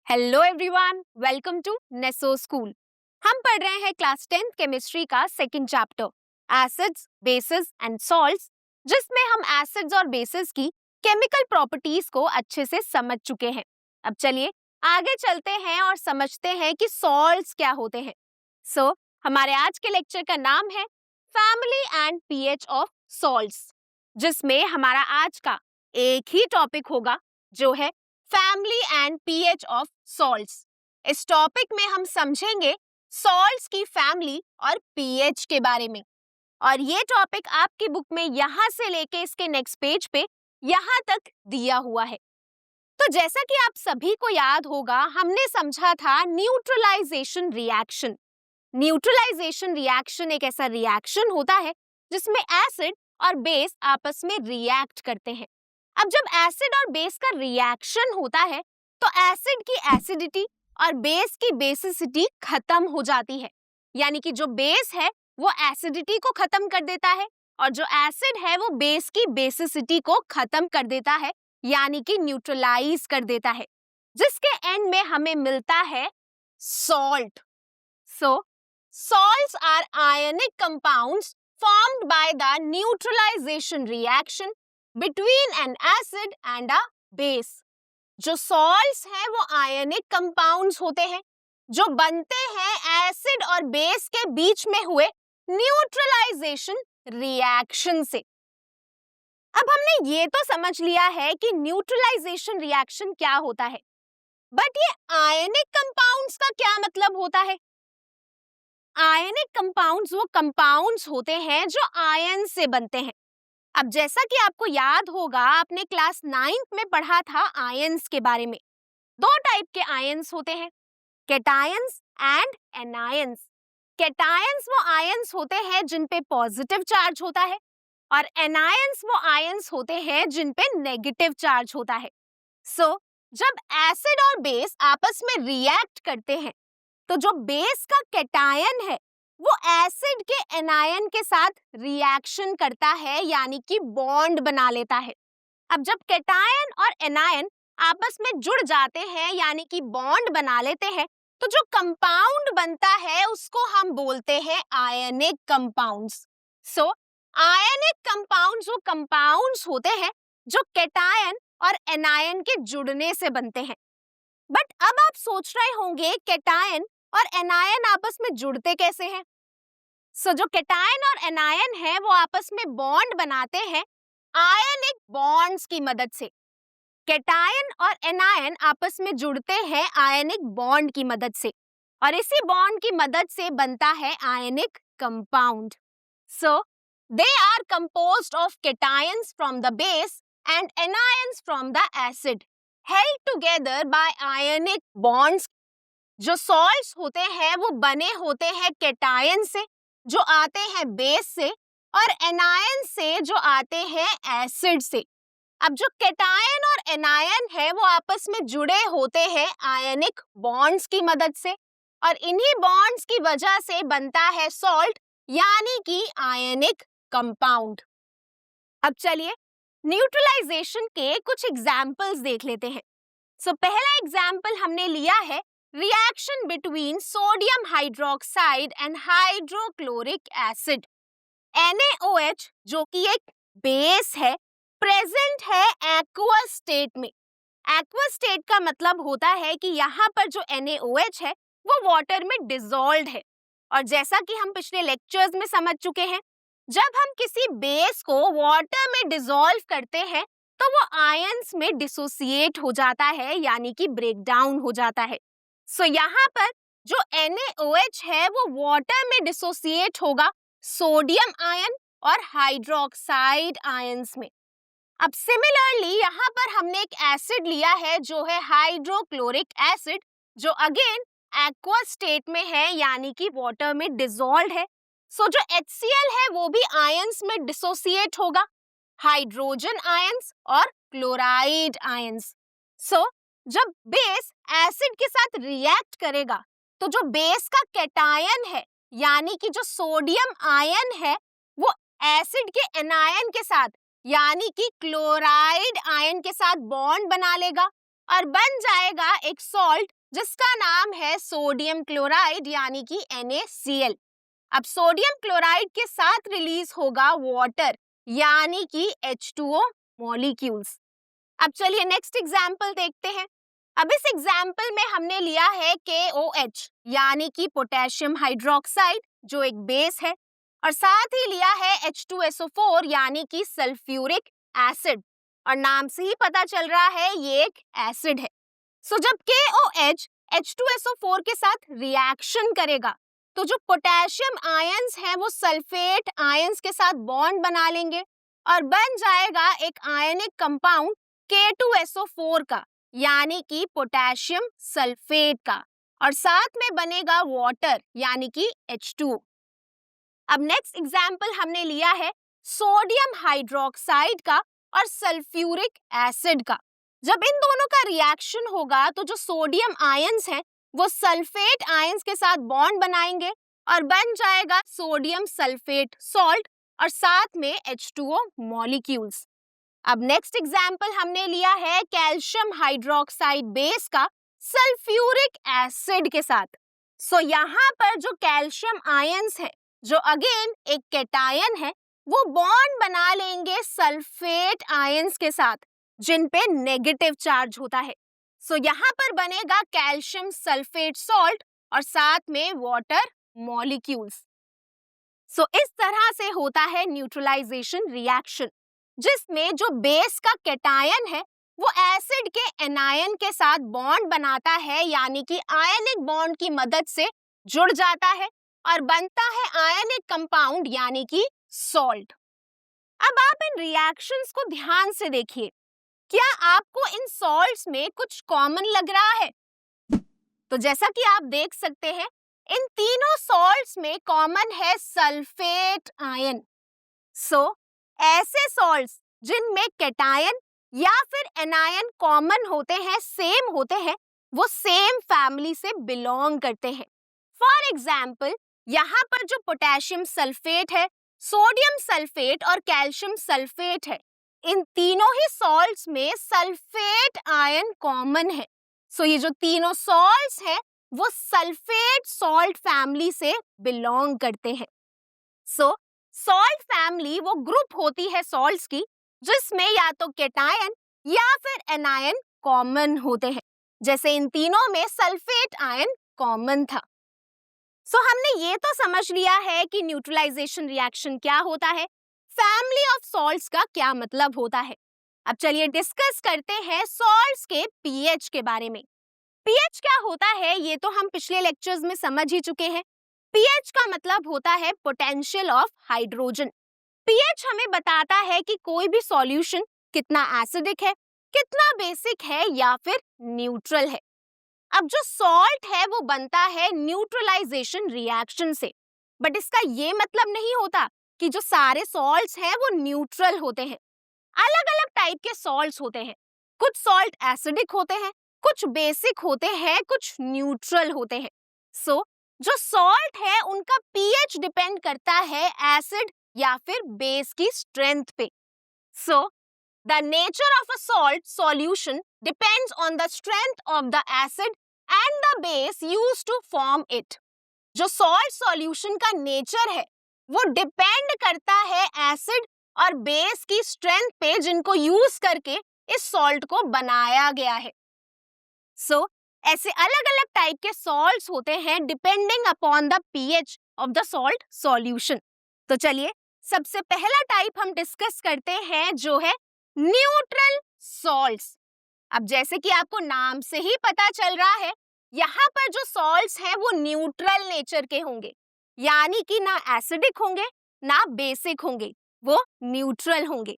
Hello everyone, welcome to Neso school. हम पढ़ रहे हैं क्लास 10th केमिस्ट्री का second chapter acids, bases and salts, जिसमें हम एसिड्स और बेसिस की केमिकल प्रॉपर्टीज को अच्छे से समझ चुके हैं। अब चलिए आगे चलते हैं और समझते हैं कि सॉल्ट्स क्या होते हैं। हमारे आज के लेक्चर का नाम है family and pH of salts, जिसमें हमारा आज का एक ही टॉपिक होगा जो है family and pH of salts. इस टॉपिक में हम समझेंगे सॉल्ट्स की फैमिली और पीएच के बारे में। और ये टॉपिक आपकी बुक में यहाँ से लेके इसके नेक्स्ट पेज पे यहाँ तक दिया हुआ है। तो जैसा कि आप सभी को याद होगा, हमने समझा था न्यूट्रलाइजेशन रिएक्शन। न्यूट्रलाइजेशन रिएक्शन एक ऐसा रिएक्शन होता है जिसमें एसिड और बेस आपस में रिएक्ट करते हैं। अब जब एसिड और बेस का रिएक्शन होता है तो एसिड की एसिडिटी और बेस की बेसिसिटी खत्म हो जाती है। यानी कि जो बेस है वो एसिडिटी को खत्म कर देता है और जो एसिड है वो बेस की बेसिसिटी को खत्म कर देता है, यानी कि न्यूट्रलाइज कर देता है, जिसके एंड में हमें मिलता है salt. Salts are ionic compounds formed by the neutralization reaction between an acid and a base. जो salts हैं वो ionic compounds होते हैं जो बनते हैं एसिड और बेस के बीच में हुए न्यूट्रलाइजेशन रिएक्शन से। अब हमने ये तो समझ लिया है कि न्यूट्रलाइजेशन रिएक्शन क्या होता है, बट ये आयनिक कंपाउंड्स का क्या मतलब होता है? आयनिक कंपाउंड्स वो कंपाउंड्स होते हैं जो आयन से बनते हैं। अब जैसा कि आपको याद होगा, आपने क्लास 9th में पढ़ा था आयंस के बारे में। दो टाइप के आयंस होते हैं, कैटायंस एंड एनायंस। कैटायंस वो आयंस होते हैं जिन पे पॉजिटिव चार्ज होता है और एनायंस वो आयंस होते हैं जिन पे नेगेटिव चार्ज होता है। जब एसिड और बेस आपस में रिएक्ट करते हैं तो जो बेस का कैटायन है वो एसिड के एनायन के साथ रिएक्शन करता है, यानी कि बॉन्ड बना लेता है। अब जब कैटायन और एनायन आपस में जुड़ जाते हैं यानी कि बॉन्ड बना लेते हैं, तो जो कंपाउंड बनता है उसको हम बोलते हैं आयनिक कंपाउंड्स। आयनिक कंपाउंड्स वो कंपाउंड्स होते हैं जो कैटायन और एनायन के जुड़ने से बनते हैं। बट अब आप सोच रहे होंगे कैटायन और एनायन आपस में जुड़ते कैसे हैं? जो कैटायन और एनायन है वो आपस में बॉन्ड बनाते हैं आयनिक बॉन्ड्स की मदद से। कैटायन और एनायन आपस में जुड़ते हैं आयनिक बॉन्ड की मदद से और इसी बॉन्ड की मदद से बनता है ionic compound. They are composed of cations from the base and anions from the acid held together by ionic bonds। जो सॉल्ट्स होते हैं वो बने होते हैं कैटायन से जो आते हैं बेस से और एनायन से जो आते हैं एसिड से। अब जो कैटायन और एनायन है वो आपस में जुड़े होते हैं आयनिक बॉन्ड्स की मदद से और इन्हीं बॉन्ड्स की वजह से बनता है सॉल्ट, यानी कि आयनिक कंपाउंड। अब चलिए न्यूट्रलाइजेशन के कुछ एग्जाम्पल्स देख लेते हैं। पहला एग्जाम्पल हमने लिया है reaction between sodium hydroxide and hydrochloric acid. NaOH जो कि एक बेस है, प्रेजेंट है एक्वस स्टेट में। एक्वस स्टेट का मतलब होता है कि यहाँ पर जो NaOH है वो वाटर में डिसॉल्व्ड है। और जैसा कि हम पिछले लेक्चर्स में समझ चुके हैं, जब हम किसी बेस को वाटर में डिसॉल्व करते हैं तो वो आयंस में डिसोसिएट हो जाता है, यानी कि ब्रेक डाउन हो जाता है। यहाँ पर जो NaOH है वो वाटर में डिसोसिएट होगा सोडियम आयन और हाइड्रोक्साइड आयंस में। अब सिमिलरली यहाँ पर हमने एक एसिड लिया है जो है हाइड्रोक्लोरिक एसिड, जो अगेन एक्वस स्टेट में है, यानी कि वाटर में डिसॉल्व्ड है। जो HCl है वो भी आयंस में डिसोसिएट होगा, हाइड्रोजन आयंस और क्लोराइड आयंस। जब बेस एसिड के साथ रिएक्ट करेगा तो जो बेस का कैटायन है यानी कि जो सोडियम आयन है वो एसिड के एनायन के साथ यानी कि क्लोराइड आयन के साथ बॉन्ड बना लेगा और बन जाएगा एक सॉल्ट जिसका नाम है सोडियम क्लोराइड यानी कि NaCl। अब सोडियम क्लोराइड के साथ रिलीज होगा वाटर यानी कि H2O मॉलिक्यूल्स। अब चलिए नेक्स्ट एग्जाम्पल देखते हैं। अब इस एग्जाम्पल में हमने लिया है KOH यानी कि पोटेशियम हाइड्रोक्साइड जो एक बेस है, और साथ ही लिया है H2SO4 यानी कि सल्फ्यूरिक एसिड, और नाम से ही पता चल रहा है ये एक एसिड है। सो जब KOH H2SO4 के साथ रिएक्शन करेगा तो जो पोटेशियम आयंस हैं वो सल्फेट आयंस के साथ बॉन्ड बना लेंगे और बन जाएगा एक आयनिक कंपाउंड K2SO4 का यानी कि पोटेशियम सल्फेट का, और साथ में बनेगा वाटर यानी कि H2O। अब नेक्स्ट एग्जाम्पल हमने लिया है सोडियम हाइड्रोक्साइड का और सल्फ्यूरिक एसिड का। जब इन दोनों का रिएक्शन होगा तो जो सोडियम आयंस हैं वो सल्फेट आयंस के साथ बॉन्ड बनाएंगे और बन जाएगा सोडियम सल्फेट सॉल्ट और साथ में H2O मॉलिक्यूल्स। अब नेक्स्ट एग्जाम्पल हमने लिया है कैल्शियम हाइड्रोक्साइड बेस का सल्फ्यूरिक एसिड के साथ। सो यहाँ पर जो कैल्शियम आयंस है जो अगेन एक कैटायन है वो बॉन्ड बना लेंगे सल्फेट आयंस के साथ जिन पे नेगेटिव चार्ज होता है। सो यहाँ पर बनेगा कैल्शियम सल्फेट सॉल्ट और साथ में वाटर मॉलिक्यूल्स। सो इस तरह से होता है न्यूट्रलाइजेशन रिएक्शन जिसमें जो बेस का कैटायन है वो एसिड के एनायन के साथ बॉन्ड बनाता है यानी कि आयनिक बॉन्ड की मदद से जुड़ जाता है और बनता है आयनिक कंपाउंड यानी कि सॉल्ट। अब आप इन रिएक्शंस को ध्यान से देखिए, क्या आपको इन सॉल्ट्स में कुछ कॉमन लग रहा है? तो जैसा कि आप देख सकते हैं इन तीनों सॉल्ट्स में कॉमन है सल्फेट आयन। सो ऐसे सॉल्ट्स जिनमें कैटायन या फिर एनायन कॉमन होते हैं, सेम होते हैं, वो सेम फैमिली से बिलोंग करते हैं। फॉर एग्जाम्पल यहाँ पर जो पोटेशियम सल्फेट है, सोडियम सल्फेट और कैल्शियम सल्फेट है, इन तीनों ही सॉल्ट्स में सल्फेट आयन कॉमन है। सो ये जो तीनों सॉल्ट्स हैं वो सल्फेट सॉल्ट फैमिली से बिलोंग करते हैं। सो सॉल्ट फैमिली वो ग्रुप होती है सॉल्ट्स की जिसमें या तो कैटायन या फिर एनायन कॉमन होते हैं, जैसे इन तीनों में सल्फेट आयन कॉमन था। सो हमने ये तो समझ लिया है कि न्यूट्रलाइजेशन रिएक्शन क्या होता है, फैमिली ऑफ सॉल्ट्स का क्या मतलब होता है। अब चलिए डिस्कस करते हैं सॉल्ट्स के पीएच के बारे में। पीएच क्या होता है ये तो हम पिछले लेक्चर्स में समझ ही चुके हैं। पीएच का मतलब होता है पोटेंशियल ऑफ हाइड्रोजन। पीएच हमें बताता है कि कोई भी सॉल्यूशन कितना एसिडिक है, कितना बेसिक है या फिर न्यूट्रल है। अब जो सॉल्ट है वो बनता है न्यूट्रलाइजेशन रिएक्शन से, बट इसका ये मतलब नहीं होता कि जो सारे सॉल्ट्स हैं वो न्यूट्रल होते हैं। अलग अलग टाइप के सॉल्ट्स होते हैं, कुछ सॉल्ट एसिडिक होते हैं, कुछ बेसिक होते हैं, कुछ न्यूट्रल होते हैं। सो जो सॉल्ट है उनका पीएच डिपेंड करता है एसिड या फिर बेस की स्ट्रेंथ पे। So the nature of a salt solution depends on the strength of the acid and the base used to form it. जो सॉल्ट सॉल्यूशन का नेचर है वो डिपेंड करता है एसिड और बेस की स्ट्रेंथ पे जिनको यूज करके इस सॉल्ट को बनाया गया है। सो ऐसे अलग अलग टाइप के सॉल्ट्स होते हैं depending upon the pH of the salt solution. तो चलिए सबसे पहला टाइप हम डिस्कस करते हैं जो है न्यूट्रल सॉल्ट्स। अब जैसे कि आपको नाम से ही पता चल रहा है यहाँ पर जो सॉल्ट्स हैं वो न्यूट्रल नेचर के होंगे, यानी कि ना एसिडिक होंगे ना बेसिक होंगे, वो न्यूट्रल होंगे।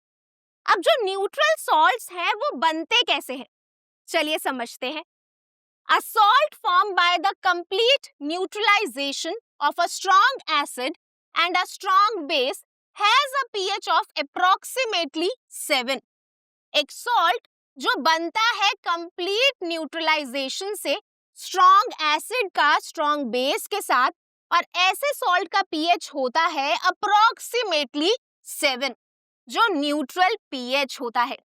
अब जो न्यूट्रल सॉल्ट्स हैं वो बनते कैसे हैं, चलिए समझते हैं। A salt formed by the complete neutralization of a strong acid and a strong base has a pH of approximately 7. एक salt जो बनता है complete neutralization से strong acid का strong base के साथ, और ऐसे salt का pH होता है approximately 7 जो neutral pH होता है।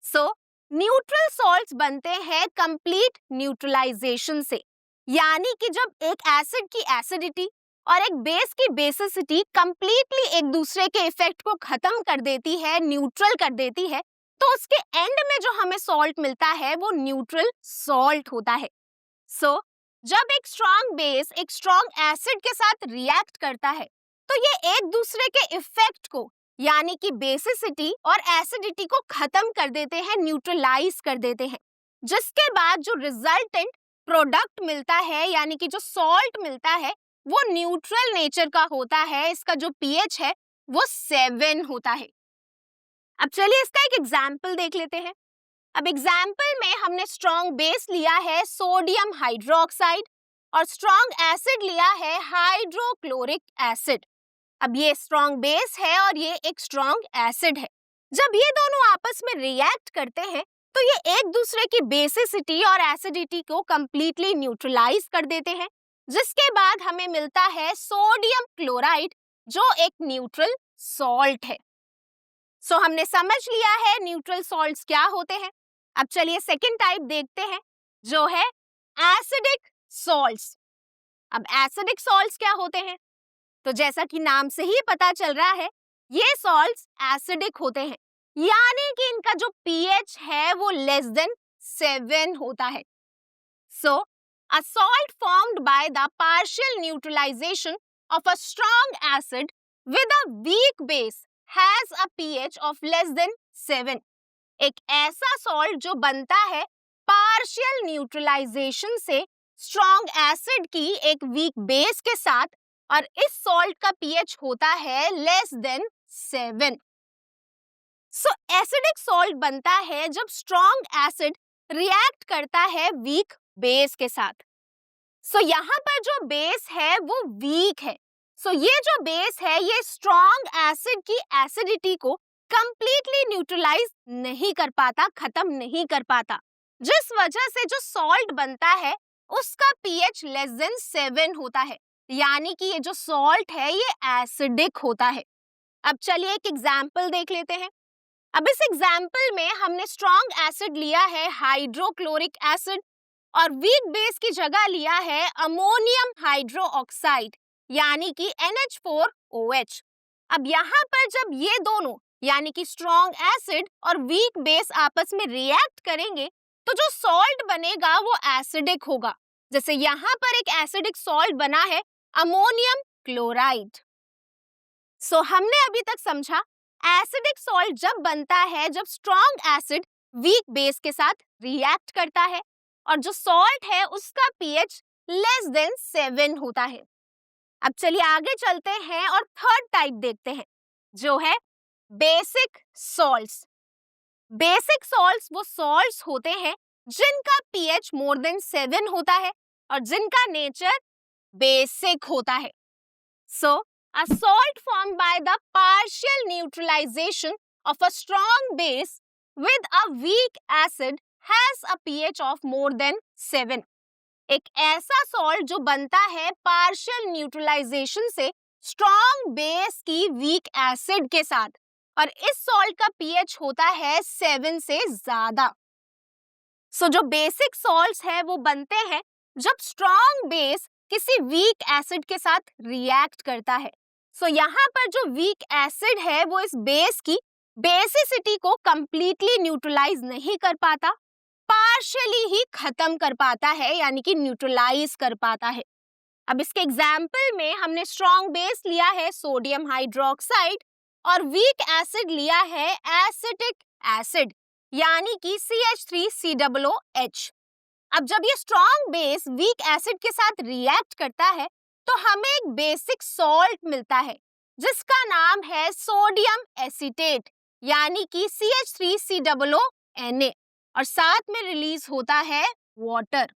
So न्यूट्रल सॉल्ट्स बनते हैं कंप्लीट न्यूट्रलाइजेशन से, यानी कि जब एक एसिड की एसिडिटी और एक बेस की बेसिसिटी कंप्लीटली एक दूसरे के इफेक्ट को खत्म कर देती है, न्यूट्रल कर देती है, तो उसके एंड में जो हमें सॉल्ट मिलता है वो न्यूट्रल सॉल्ट होता है। सो जब एक स्ट्रॉन्ग बेस एक स्ट्रॉन्ग एसिड के साथ रिएक्ट करता है, तो ये एक दूसरे के इफेक्ट को, यानी कि बेसिसिटी और एसिडिटी को खत्म कर देते हैं, न्यूट्रलाइज कर देते हैं, जिसके बाद जो रिजल्टेंट प्रोडक्ट मिलता है, यानी कि जो सॉल्ट मिलता है, वो न्यूट्रल नेचर का होता है। इसका जो पीएच है वो 7 होता है। अब चलिए इसका एक एग्जाम्पल देख लेते हैं। अब एग्जाम्पल में हमने स्ट्रॉन्ग बेस लिया है सोडियम हाइड्रोक्साइड और स्ट्रॉन्ग एसिड लिया है हाइड्रोक्लोरिक एसिड। अब ये स्ट्रॉन्ग बेस है और ये एक स्ट्रॉन्ग एसिड है। जब ये दोनों आपस में रिएक्ट करते हैं तो ये एक दूसरे की बेसिसिटी और एसिडिटी को कंप्लीटली न्यूट्रलाइज कर देते हैं, जिसके बाद हमें मिलता है सोडियम क्लोराइड, जो एक न्यूट्रल सॉल्ट है। सो हमने समझ लिया है न्यूट्रल सॉल्ट्स क्या होते हैं। अब चलिए सेकेंड टाइप देखते हैं, जो है एसिडिक सॉल्ट्स। अब एसिडिक सॉल्ट्स क्या होते हैं? तो जैसा कि नाम से ही पता चल रहा है, ये सॉल्ट्स एसिडिक होते हैं, यानी कि इनका जो पीएच है वो लेस देन 7 होता है। So a salt formed by the partial neutralisation of a strong acid with a weak base has a pH of less than 7। एक ऐसा सॉल्ट जो बनता है पार्शियल न्यूट्रलाइजेशन से स्ट्रॉन्ग एसिड की एक वीक बेस के साथ, और इस सॉल्ट का पीएच होता है less than 7। So acidic salt बनता है जब स्ट्रॉन्ग एसिड रिएक्ट करता है वीक बेस के साथ। सो यहाँ पर जो बेस है वो वीक है। सो ये जो बेस है ये स्ट्रॉन्ग एसिड की एसिडिटी को कंप्लीटली न्यूट्रलाइज नहीं कर पाता, खत्म नहीं कर पाता, जिस वजह से जो सॉल्ट बनता है उसका पीएच लेस देन 7 होता है, यानी कि ये जो सॉल्ट है ये एसिडिक होता है। अब चलिए एक एग्जाम्पल देख लेते हैं। अब इस एग्जाम्पल में हमने स्ट्रॉन्ग एसिड लिया है हाइड्रोक्लोरिक एसिड और वीक बेस की जगह लिया है अमोनियम हाइड्रोक्साइड, यानी कि NH4OH। अब यहाँ पर जब ये दोनों यानी कि स्ट्रॉन्ग एसिड और वीक बेस आपस में रिएक्ट करेंगे तो जो सॉल्ट बनेगा वो एसिडिक होगा। जैसे यहाँ पर एक एसिडिक सॉल्ट बना है अमोनियम क्लोराइड। सो हमने अभी तक समझा एसिडिक सॉल्ट जब बनता है जब स्ट्रॉन्ग एसिड वीक बेस के साथ रिएक्ट करता है और जो सॉल्ट है उसका पीएच लेस देन 7 होता है। अब चलिए आगे चलते हैं और थर्ड टाइप देखते हैं, जो है बेसिक सॉल्ट्स। बेसिक सॉल्ट्स वो सॉल्ट्स होते हैं जिनका पीएच मोर देन 7 होता है और जिनका नेचर बेसिक होता है। So a salt formed by the partial neutralisation of a strong base with a weak acid has a pH of more than 7। एक ऐसा सॉल्ट जो बनता है पार्शियल न्यूट्रलाइजेशन से स्ट्रॉन्ग बेस की वीक एसिड के साथ, और इस सॉल्ट का पीएच होता है 7 से ज्यादा। सो जो बेसिक सॉल्ट्स है वो बनते हैं जब स्ट्रॉन्ग बेस किसी वीक एसिड के साथ रिएक्ट करता है। सो यहाँ पर जो वीक एसिड है वो इस बेस की बेसिसिटी को कंप्लीटली न्यूट्रलाइज नहीं कर पाता, पार्शियली ही खत्म कर पाता है, यानी कि न्यूट्रलाइज कर पाता है। अब इसके एग्जाम्पल में हमने स्ट्रॉन्ग बेस लिया है सोडियम हाइड्रोक्साइड और वीक एसिड लिया है एसिटिक एसिड, यानी कि CH3COOH। अब जब ये स्ट्रॉन्ग बेस वीक एसिड के साथ रिएक्ट करता है तो हमें एक बेसिक सॉल्ट मिलता है जिसका नाम है सोडियम एसीटेट, यानी कि CH3COONA, और साथ में रिलीज होता है वाटर।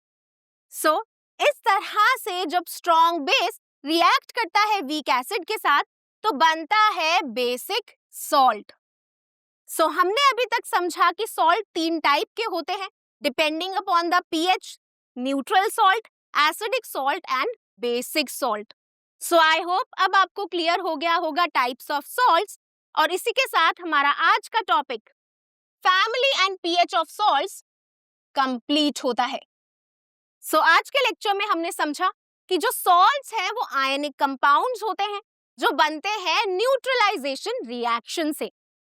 सो इस तरह से जब स्ट्रॉन्ग बेस रिएक्ट करता है वीक एसिड के साथ तो बनता है बेसिक सॉल्ट। सो हमने अभी तक समझा कि सॉल्ट 3 टाइप के होते हैं depending upon the pH, neutral salt, acidic salt and basic salt. So I hope अब आपको क्लियर हो गया होगा टाइप्स ऑफ सॉल्ट्स, और इसी के साथ हमारा आज का topic family and pH of salts complete होता है। सो आज के लेक्चर में हमने समझा कि जो सॉल्ट्स हैं वो आयनिक कंपाउंड्स होते हैं जो बनते हैं न्यूट्रलाइजेशन रिएक्शन से।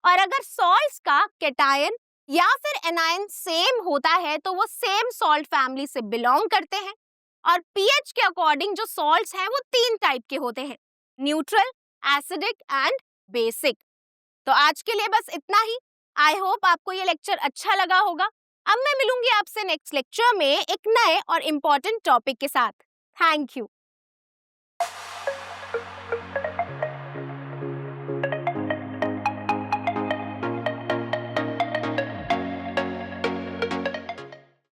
और अगर सॉल्ट्स का कैटायन या फिर एनायन सेम होता है तो वो सेम सॉल्ट फैमिली से बिलोंग करते हैं। और पीएच के अकॉर्डिंग जो सॉल्ट्स हैं वो 3 टाइप के होते हैं, न्यूट्रल, एसिडिक एंड बेसिक। तो आज के लिए बस इतना ही। आई होप आपको ये लेक्चर अच्छा लगा होगा। अब मैं मिलूंगी आपसे नेक्स्ट लेक्चर में एक नए और इम्पोर्टेंट टॉपिक के साथ। Thank you.